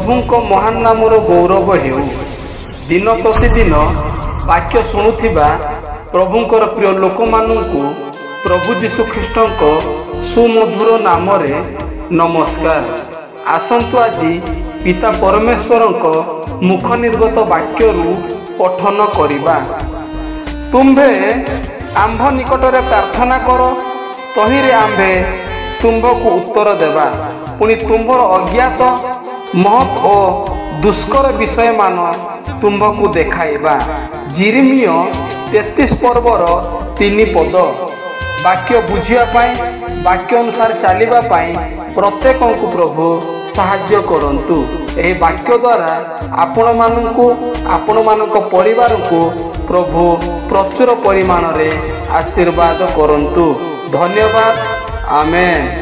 प्रभुंक महान नामर गौरव हेउ। दिन प्रतिदिन वाक्य शुणुथिबा प्रभुंकर प्रिय लोक मानू प्रभु जीशु ख्रीष्टंक सुमधुर नामरे नमस्कार। आसंतु आजी पिता परमेश्वरंक मुख निर्गत वाक्यरू पठन करिबा। तुम्भे आंभ निकटरे प्रार्थना कर, तहिरे आंभे तुम्भको उत्तर देवा। पुणी तुम्भर अज्ञात महत् और दुष्कर विषय मान तुम्भको देखाइबा। जिरिमिय 33 पर्वर 3 पद। वाक्य बुझिया पाई, वाक्य अनुसार चलिबा पाई प्रत्येक को प्रभु साहाय्य करंतु। एही वाक्य द्वारा आपण माननकु आपण मानक परिवार को प्रभु प्रचुर परिमाण रे आशीर्वाद करंतु। धन्यवाद। आमेन।